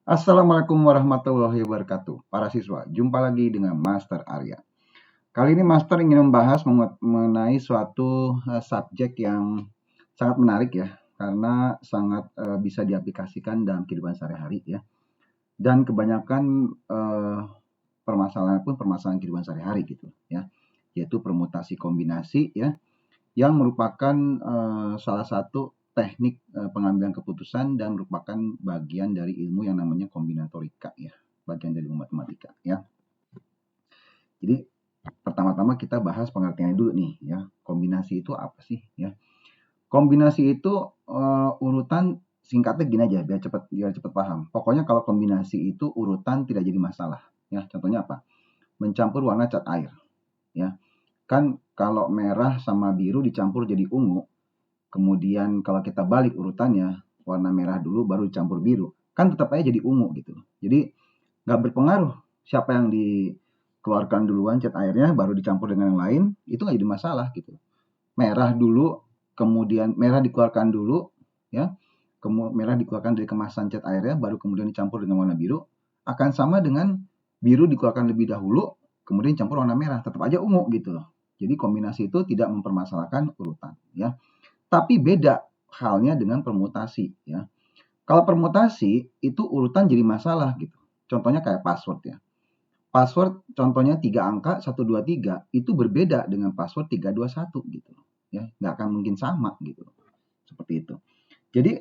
Assalamualaikum warahmatullahi wabarakatuh. Para siswa, jumpa lagi dengan Master Arya. Kali ini Master ingin membahas mengenai suatu subjek yang sangat menarik ya, karena sangat bisa diaplikasikan dalam kehidupan sehari-hari ya. Dan kebanyakan permasalahan pun permasalahan kehidupan sehari-hari gitu ya, yaitu permutasi kombinasi ya, yang merupakan salah satu teknik pengambilan keputusan dan merupakan bagian dari ilmu yang namanya kombinatorika ya, bagian dari ilmu matematika ya. Jadi pertama-tama kita bahas pengertiannya dulu nih ya. Kombinasi itu apa sih ya? Kombinasi itu urutan singkatnya gini aja biar cepat paham. Pokoknya kalau kombinasi itu urutan tidak jadi masalah ya. Contohnya apa? Mencampur warna cat air ya. Kan kalau merah sama biru dicampur jadi ungu, kemudian kalau kita balik urutannya, warna merah dulu baru dicampur biru, kan tetap aja jadi ungu gitu. Jadi nggak berpengaruh siapa yang dikeluarkan duluan cat airnya baru dicampur dengan yang lain, itu nggak jadi masalah gitu. Merah dulu, kemudian merah dikeluarkan dulu, ya, merah dikeluarkan dari kemasan cat airnya, baru kemudian dicampur dengan warna biru, akan sama dengan biru dikeluarkan lebih dahulu, kemudian campur warna merah, tetap aja ungu gitu loh. Jadi kombinasi itu tidak mempermasalahkan urutan, ya. Tapi beda halnya dengan permutasi ya. Kalau permutasi itu urutan jadi masalah gitu. Contohnya kayak password ya. Password contohnya 3 angka 123 itu berbeda dengan password 321 gitu ya. Nggak akan mungkin sama gitu. Seperti itu. Jadi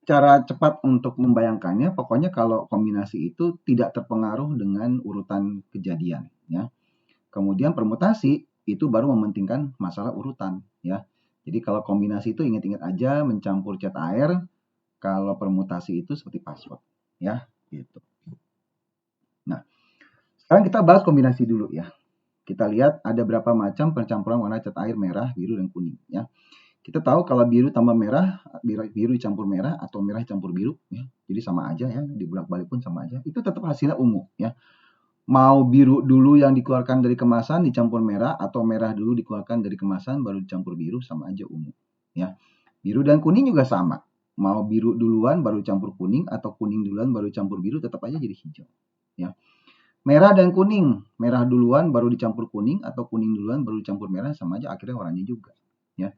cara cepat untuk membayangkannya pokoknya kalau kombinasi itu tidak terpengaruh dengan urutan kejadian ya. Kemudian permutasi itu baru mementingkan masalah urutan ya. Jadi kalau kombinasi itu ingat-ingat aja mencampur cat air, kalau permutasi itu seperti password ya, gitu. Nah, sekarang kita bahas kombinasi dulu ya. Kita lihat ada berapa macam pencampuran warna cat air merah, biru dan kuning ya. Kita tahu kalau biru tambah merah, biru dicampur merah atau merah campur biru ya. Jadi sama aja ya, dibolak-balik pun sama aja. Itu tetap hasilnya ungu ya. Mau biru dulu yang dikeluarkan dari kemasan dicampur merah atau merah dulu dikeluarkan dari kemasan baru dicampur biru sama aja ungu ya. Biru dan kuning juga sama. Mau biru duluan baru campur kuning atau kuning duluan baru campur biru tetap aja jadi hijau ya. Merah dan kuning, merah duluan baru dicampur kuning atau kuning duluan baru dicampur merah sama aja akhirnya warnanya juga ya.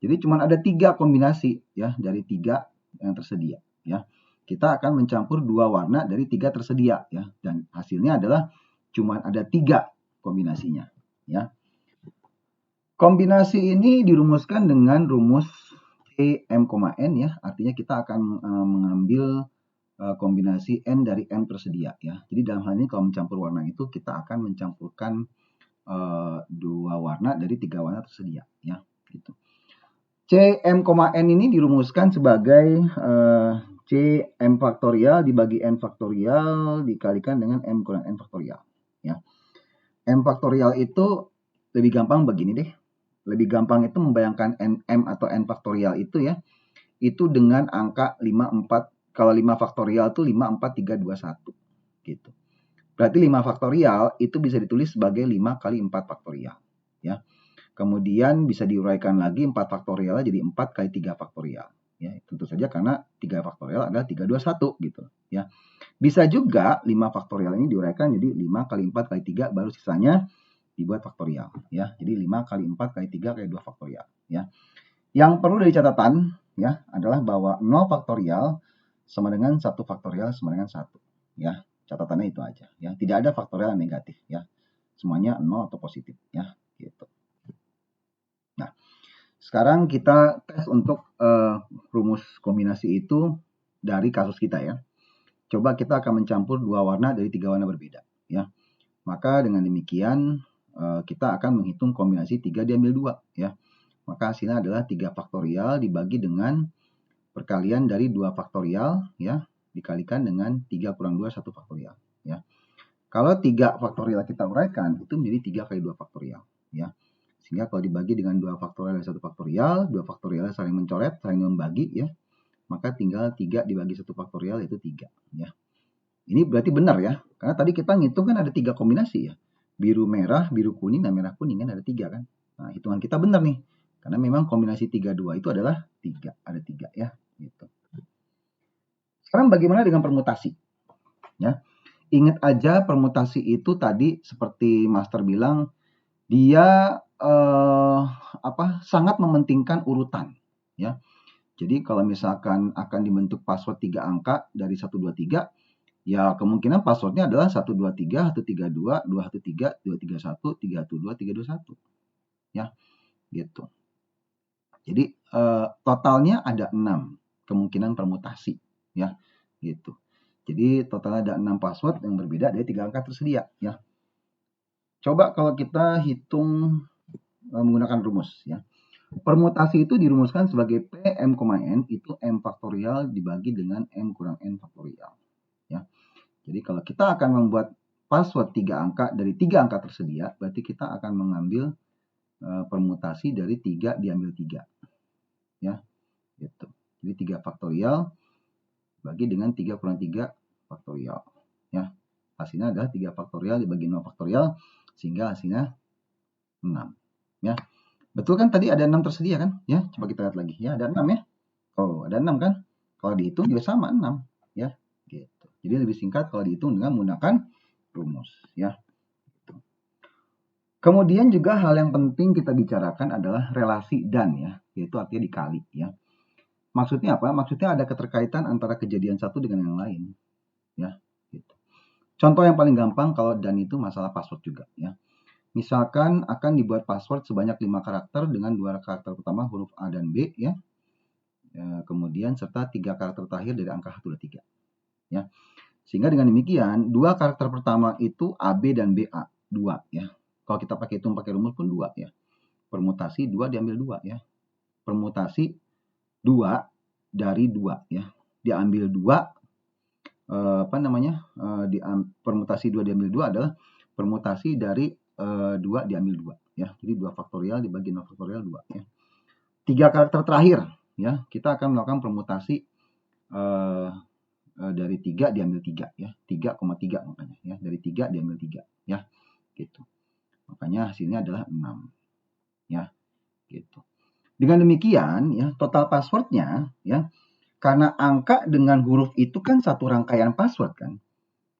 Jadi cuma ada 3 kombinasi ya dari 3 yang tersedia ya. Kita akan mencampur 2 warna dari 3 tersedia ya, dan hasilnya adalah cuma ada 3 kombinasinya ya. Kombinasi ini dirumuskan dengan rumus M,N ya, artinya kita akan mengambil kombinasi N dari M tersedia ya. Jadi dalam hal ini kalau mencampur warna itu kita akan mencampurkan 2 warna dari 3 warna tersedia ya, gitu. Cm,N ini dirumuskan sebagai Cm faktorial dibagi N faktorial dikalikan dengan M kurang N faktorial ya. M faktorial itu lebih gampang begini deh. Lebih gampang itu membayangkan M atau N faktorial itu ya. Itu dengan angka 54, kalau 5 faktorial itu 5, 4, 3, 2, 1 gitu. Berarti 5 faktorial itu bisa ditulis sebagai 5 kali 4 faktorial ya. Kemudian bisa diuraikan lagi 4 faktorial jadi 4 kali 3 faktorial. Ya, tentu saja karena 3 faktorial adalah 3, 2, 1 gitu. Ya. Bisa juga 5 faktorial ini diuraikan jadi 5 kali 4 kali 3 baru sisanya dibuat faktorial. Ya. Jadi 5 kali 4 kali 3 kali 2 faktorial. Ya. Yang perlu dari catatan ya adalah bahwa 0 faktorial sama dengan 1 faktorial sama dengan 1. Ya. Catatannya itu aja. Ya. Tidak ada faktorial yang negatif. Ya. Semuanya 0 atau positif. Ya. Gitu. Nah, sekarang kita tes untuk rumus kombinasi itu dari kasus kita ya. Coba kita akan mencampur 2 warna dari 3 warna berbeda ya. Maka dengan demikian kita akan menghitung kombinasi 3 diambil 2 ya. Maka hasilnya adalah 3 faktorial dibagi dengan perkalian dari 2 faktorial ya, dikalikan dengan 3 kurang 2 1 faktorial ya. Kalau 3 faktorial kita uraikan itu menjadi 3 kali 2 faktorial ya. Sehingga kalau dibagi dengan 2 faktorial dan 1 faktorial, 2 faktorial saling mencoret, saling membagi ya. Maka tinggal 3 dibagi 1 faktorial yaitu 3 ya. Ini berarti benar ya. Karena tadi kita ngitung kan ada 3 kombinasi ya. Biru merah, biru kuning, dan merah kuning kan ada 3 kan. Nah, hitungan kita benar nih. Karena memang kombinasi 3 2 itu adalah 3, ada 3 ya gitu. Sekarang bagaimana dengan permutasi? Ya. Ingat aja permutasi itu tadi seperti Master bilang, dia sangat mementingkan urutan. Ya. Jadi kalau misalkan akan dibentuk password 3 angka dari 123, ya kemungkinan passwordnya adalah 123, 132, 213, 231, 312, 321. Ya, gitu. Jadi totalnya ada 6 kemungkinan permutasi. Ya, gitu. Jadi totalnya ada 6 password yang berbeda dari 3 angka tersedia. Ya. Coba kalau kita hitung menggunakan rumus. Ya. Permutasi itu dirumuskan sebagai P M, N itu M faktorial dibagi dengan M kurang N faktorial. Ya. Jadi kalau kita akan membuat password 3 angka dari 3 angka tersedia, berarti kita akan mengambil permutasi dari 3 diambil 3. Ya, gitu. Jadi 3 faktorial bagi dengan 3 kurang 3 faktorial. Ya. Hasilnya adalah 3 faktorial dibagi 0 faktorial, sehingga hasilnya 6. Ya. Betul kan tadi ada 6 tersedia kan? Ya, coba kita lihat lagi. Ya, ada 6 ya. Oh, ada 6 kan? Kalau dihitung juga sama 6. Ya, gitu. Jadi lebih singkat kalau dihitung dengan menggunakan rumus. Ya. Gitu. Kemudian juga hal yang penting kita bicarakan adalah relasi dan ya, yaitu artinya dikali ya. Maksudnya apa? Maksudnya ada keterkaitan antara kejadian satu dengan yang lain. Ya, gitu. Contoh yang paling gampang kalau dan itu masalah password juga ya. Misalkan akan dibuat password sebanyak 5 karakter dengan 2 karakter pertama huruf A dan B ya. Kemudian serta 3 karakter terakhir dari angka 1, 2, 3. Ya. Sehingga dengan demikian 2 karakter pertama itu AB dan BA 2 ya. Kalau kita pakai rumus pun 2 ya. Permutasi 2 diambil 2 ya. Permutasi 2 dari 2 ya. Diambil 2 permutasi 2 diambil 2 adalah permutasi dari 2 diambil 2 ya. Jadi 2 faktorial dibagi 0 faktorial 2 ya. 3 karakter terakhir ya, kita akan melakukan permutasi dari 3 diambil 3 ya. 3,3 makanya ya. Dari 3 diambil 3 ya. Gitu. Makanya hasilnya adalah 6 ya. Gitu. Dengan demikian ya, total passwordnya ya, karena angka dengan huruf itu kan satu rangkaian password kan,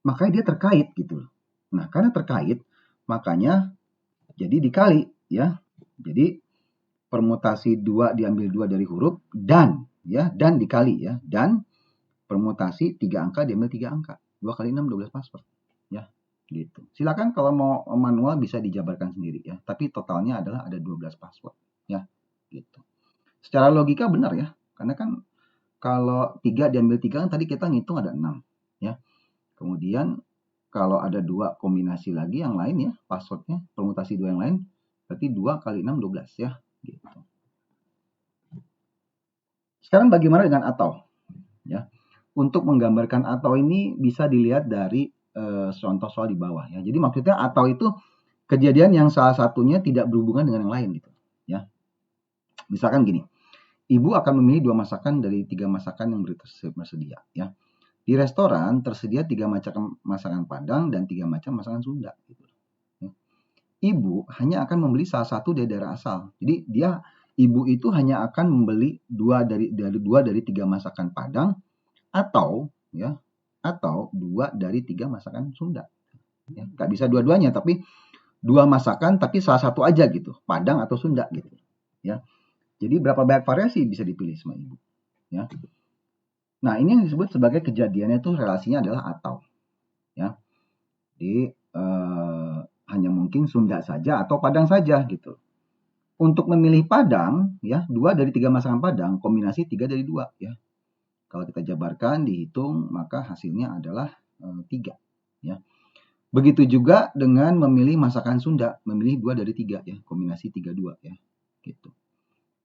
makanya dia terkait gitu. Nah, karena terkait, makanya jadi dikali ya. Jadi permutasi 2 diambil 2 dari huruf dan ya, dan dikali ya, dan permutasi 3 angka diambil 3 angka. 2 kali 6 12 password ya. Gitu. Silakan kalau mau manual bisa dijabarkan sendiri ya, tapi totalnya adalah ada 12 password ya. Gitu. Secara logika benar ya, karena kan kalau 3 diambil 3 kan tadi kita ngitung ada 6 ya. Kemudian kalau ada 2 kombinasi lagi yang lain ya, passwordnya permutasi 2 yang lain, berarti 2 kali 6 12 ya. Gitu. Sekarang bagaimana dengan atau? Ya. Untuk menggambarkan atau ini bisa dilihat dari contoh soal di bawah ya. Jadi maksudnya atau itu kejadian yang salah satunya tidak berhubungan dengan yang lain gitu ya. Misalkan gini. Ibu akan memilih 2 masakan dari 3 masakan yang tersedia ya. Di restoran tersedia 3 macam masakan Padang dan 3 macam masakan Sunda gitu. Ya. Ibu hanya akan membeli salah satu dari daerah asal. Jadi ibu itu hanya akan membeli 2 dari 3 masakan Padang atau 2 dari 3 masakan Sunda. Ya, nggak bisa dua-duanya, tapi 2 masakan tapi salah satu aja gitu, Padang atau Sunda gitu. Ya. Jadi berapa banyak variasi bisa dipilih sama ibu. Ya. Nah, ini yang disebut sebagai kejadiannya itu relasinya adalah atau. Ya. Jadi hanya mungkin Sunda saja atau Padang saja gitu. Untuk memilih Padang, ya 2 dari 3 masakan Padang, kombinasi 3 dari 2 ya. Kalau kita jabarkan, dihitung, maka hasilnya adalah 3 ya. Begitu juga dengan memilih masakan Sunda, memilih 2 dari 3 ya, kombinasi 3 2 ya. Gitu.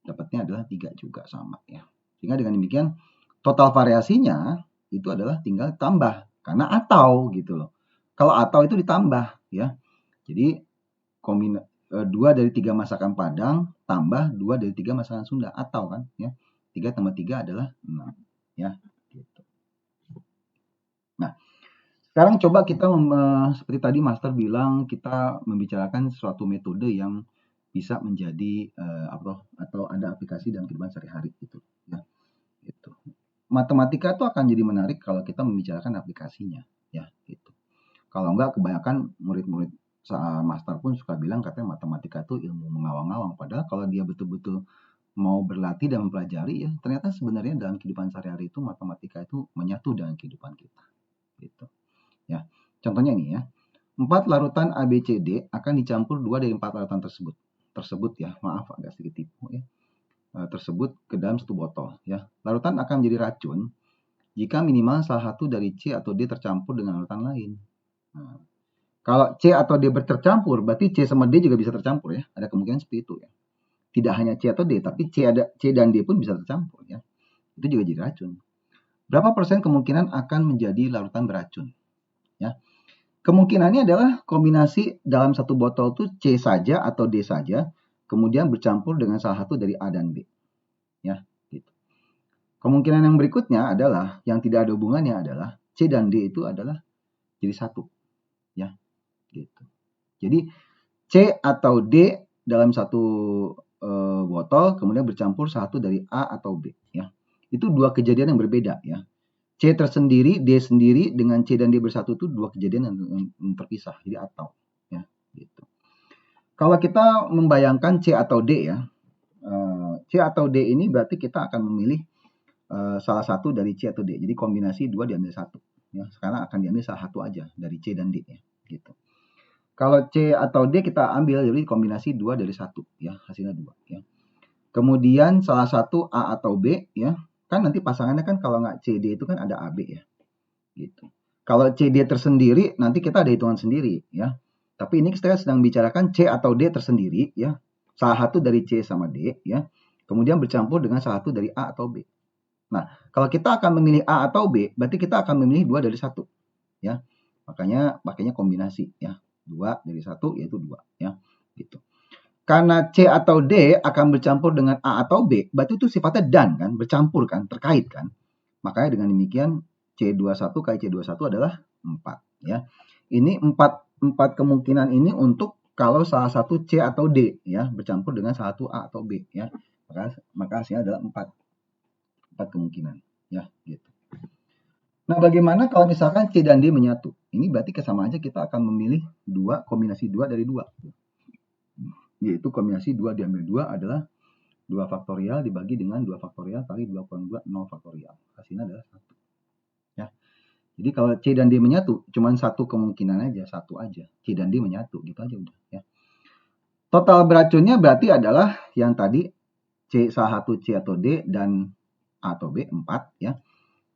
Dapatnya adalah 3 juga sama ya. Sehingga dengan demikian total variasinya itu adalah tinggal tambah karena atau gitu loh. Kalau atau itu ditambah ya. Jadi 2 dari 3 masakan Padang tambah 2 dari 3 masakan Sunda atau kan ya. 3 tambah 3 adalah 6 ya gitu. Nah, sekarang coba kita seperti tadi Master bilang kita membicarakan suatu metode yang bisa menjadi atau ada aplikasi dalam kehidupan sehari-hari gitu ya. Gitu. Matematika itu akan jadi menarik kalau kita membicarakan aplikasinya ya. Kalau enggak, kebanyakan murid-murid master pun suka bilang katanya matematika itu ilmu mengawang-awang. Padahal kalau dia betul-betul mau berlatih dan mempelajari ya, ternyata sebenarnya dalam kehidupan sehari-hari itu matematika itu menyatu dengan kehidupan kita. Gitu. Ya. Contohnya ini ya. 4 larutan A, B, C, D akan dicampur 2 dari 4 larutan tersebut. Tersebut ya, maaf agak sedikit tipu ya. Tersebut ke dalam satu botol ya. Larutan akan menjadi racun jika minimal salah satu dari C atau D tercampur dengan larutan lain. Nah, kalau C atau D tercampur, berarti C sama D juga bisa tercampur ya. Ada kemungkinan seperti itu ya. Tidak hanya C atau D, tapi C dan D pun bisa tercampur ya. Itu juga jadi racun. Berapa persen kemungkinan akan menjadi larutan beracun? Ya. Kemungkinannya adalah kombinasi dalam satu botol itu C saja atau D saja, kemudian bercampur dengan salah satu dari A dan B. Ya, gitu. Kemungkinan yang berikutnya adalah, yang tidak ada hubungannya adalah C dan D itu adalah jadi satu. Ya, gitu. Jadi C atau D dalam satu botol kemudian bercampur satu dari A atau B. Ya, itu dua kejadian yang berbeda ya. C tersendiri, D sendiri dengan C dan D bersatu itu dua kejadian yang terpisah. Jadi atau. Ya, gitu. Kalau kita membayangkan C atau D ya, C atau D ini berarti kita akan memilih salah satu dari C atau D. Jadi kombinasi dua diambil satu. Ya, sekarang akan diambil salah satu aja dari C dan D ya, gitu. Kalau C atau D kita ambil jadi kombinasi dua dari satu ya, hasilnya dua ya. Kemudian salah satu A atau B ya, kan nanti pasangannya kan kalau nggak C D itu kan ada AB ya, gitu. Kalau C D tersendiri nanti kita ada hitungan sendiri ya. Tapi ini kita sedang bicarakan C atau D tersendiri ya, salah satu dari C sama D ya, kemudian bercampur dengan salah satu dari A atau B. Nah, kalau kita akan memilih A atau B, berarti kita akan memilih 2 dari 1. Ya. Makanya pakainya kombinasi ya. 2 dari 1 yaitu 2 ya. Gitu. Karena C atau D akan bercampur dengan A atau B, berarti itu sifatnya dan kan, bercampur kan, terkait kan. Makanya dengan demikian C21 kali C21 adalah 4 ya. Ini 4 kemungkinan ini untuk kalau salah satu C atau D ya bercampur dengan salah satu A atau B ya. Maka hasilnya adalah 4 kemungkinan ya gitu. Nah, bagaimana kalau misalkan C dan D menyatu? Ini berarti sama aja kita akan memilih kombinasi 2 dari 2. Yaitu kombinasi 2 diambil 2 adalah 2 faktorial dibagi dengan 2 faktorial kali 2 kurang 2 0 faktorial. Hasilnya adalah 1. Ya. Jadi kalau C dan D menyatu cuma satu kemungkinan aja, satu aja. C dan D menyatu gitu aja udah ya. Total beracunnya berarti adalah yang tadi C salah satu C atau D dan A atau B 4 ya.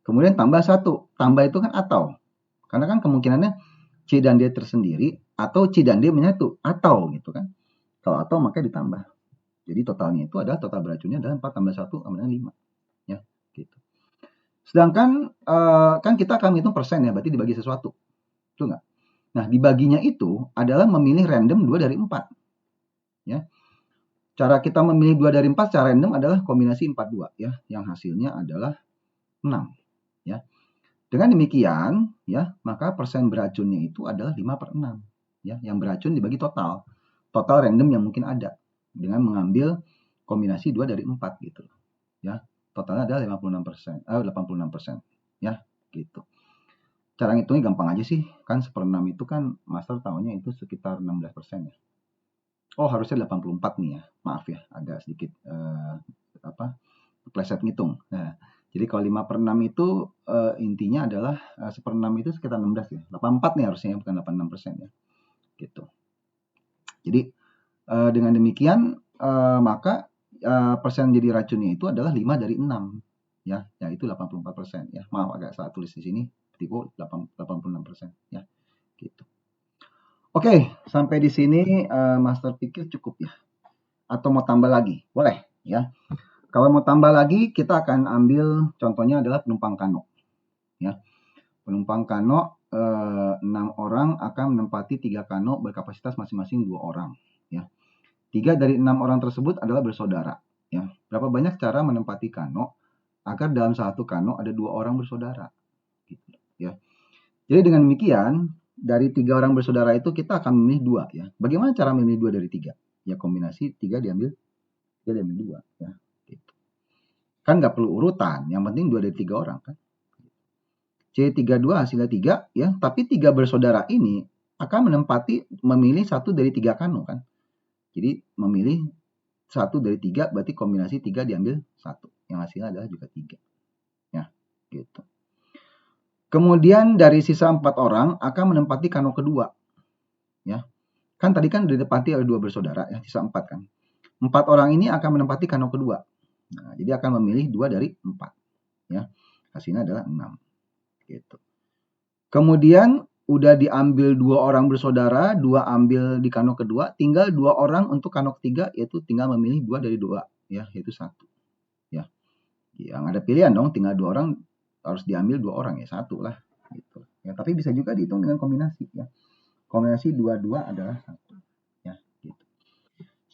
Kemudian tambah 1. Tambah itu kan atau. Karena kan kemungkinannya C dan D tersendiri atau C dan D menyatu atau gitu kan. Kalau atau maka ditambah. Jadi totalnya itu adalah total beracunnya adalah 4 tambah 1 sama dengan 5. Ya, gitu. Sedangkan kan kita akan menghitung persen ya, berarti dibagi sesuatu. Betul nggak? Nah, dibaginya itu adalah memilih random 2 dari 4. Ya. Cara kita memilih 2 dari 4 secara random adalah kombinasi 42 ya, yang hasilnya adalah 6 ya. Dengan demikian ya, maka persen beracunnya itu adalah 5/6 ya, yang beracun dibagi total random yang mungkin ada dengan mengambil kombinasi 2 dari 4 gitu ya. Totalnya adalah 86%, 86% ya, gitu. Cara ngitungnya gampang aja sih, kan 1/6 itu kan master tahunya itu sekitar 16% ya. Oh, harusnya 84 nih ya. Maaf ya, agak sedikit pleset ngitung. Nah, jadi kalau 5/6 itu intinya adalah 1/6 itu sekitar 16 ya. 84 nih harusnya bukan 86% ya. Gitu. Jadi dengan demikian maka persen jadi racunnya itu adalah 5 dari 6 ya, yaitu 84% ya. Maaf agak salah tulis di sini. Tipe 86% ya. Gitu. Oke, sampai di sini master pikir cukup ya. Atau mau tambah lagi? Boleh ya. Kalau mau tambah lagi, kita akan ambil contohnya adalah penumpang kano. Ya. Penumpang kano 6 orang akan menempati 3 kano berkapasitas masing-masing 2 orang. Ya. 3 dari 6 orang tersebut adalah bersaudara. Ya. Berapa banyak cara menempati kano agar dalam satu kano ada 2 orang bersaudara? Gitu, ya. Jadi dengan demikian, dari 3 orang bersaudara itu kita akan memilih 2 ya. Bagaimana cara memilih 2 dari 3? Ya kombinasi 3 diambil 2 ya. Gitu. Kan nggak perlu urutan, yang penting 2 dari 3 orang kan. C32 hasilnya 3 ya, tapi 3 bersaudara ini akan memilih satu dari 3 kano kan. Jadi memilih satu dari 3 berarti kombinasi 3 diambil 1. Yang hasilnya adalah juga 3. Ya, gitu. Kemudian dari sisa 4 orang akan menempati kano kedua. Ya. Kan tadi kan ditempati oleh 2 bersaudara ya, sisa 4 kan. 4 orang ini akan menempati kano kedua. Nah, jadi akan memilih 2 dari 4. Ya. Hasilnya adalah 6. Gitu. Kemudian udah diambil 2 orang bersaudara, 2 ambil di kano kedua, tinggal 2 orang untuk kano ketiga, yaitu tinggal memilih 2 dari 2 ya, yaitu 1. Ya. Yang ada pilihan dong, tinggal 2 orang harus diambil 2 orang ya, 1 lah gitu. Ya, tapi bisa juga dihitung dengan kombinasi ya. Kombinasi 2 adalah 1 ya, gitu.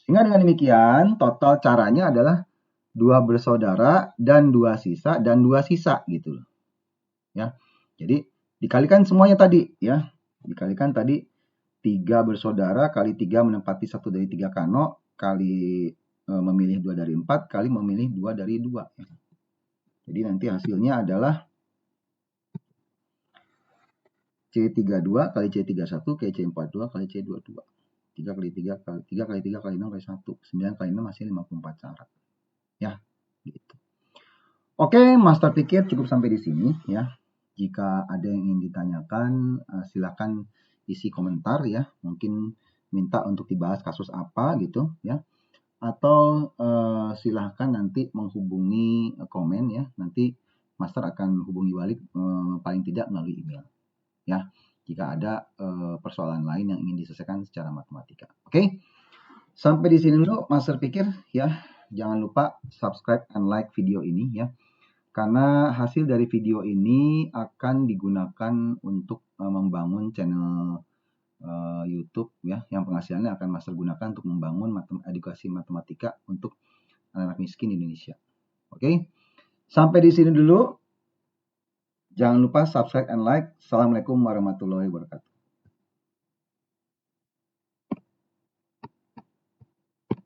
Sehingga dengan demikian total caranya adalah 2 bersaudara dan 2 sisa dan 2 sisa gitu loh. Ya. Jadi dikalikan semuanya tadi ya. Dikalikan tadi 3 bersaudara kali 3 menempati 1 dari 3 kano kali memilih 2 dari 4 kali memilih 2 dari 2 ya. Jadi nanti hasilnya adalah C32 kali C31 kali C42 kali C22. 3 kali 3 kali 3 kali 3 kali 6 kali 1. 9 kali 6 hasilnya 54 syarat. Ya, gitu. Oke, Master pikir cukup sampai di sini ya. Jika ada yang ingin ditanyakan, silakan isi komentar ya. Mungkin minta untuk dibahas kasus apa gitu ya. Atau silahkan nanti menghubungi komen ya. Nanti Master akan hubungi balik paling tidak melalui email. Ya, jika ada persoalan lain yang ingin diselesaikan secara matematika. Oke, sampai di sini dulu Master pikir ya. Jangan lupa subscribe and like video ini ya. Karena hasil dari video ini akan digunakan untuk membangun channel YouTube ya, yang penghasilannya akan Master gunakan untuk membangun edukasi matematika untuk anak-anak miskin di Indonesia. Oke, sampai di sini dulu. Jangan lupa subscribe and like. Assalamualaikum warahmatullahi wabarakatuh.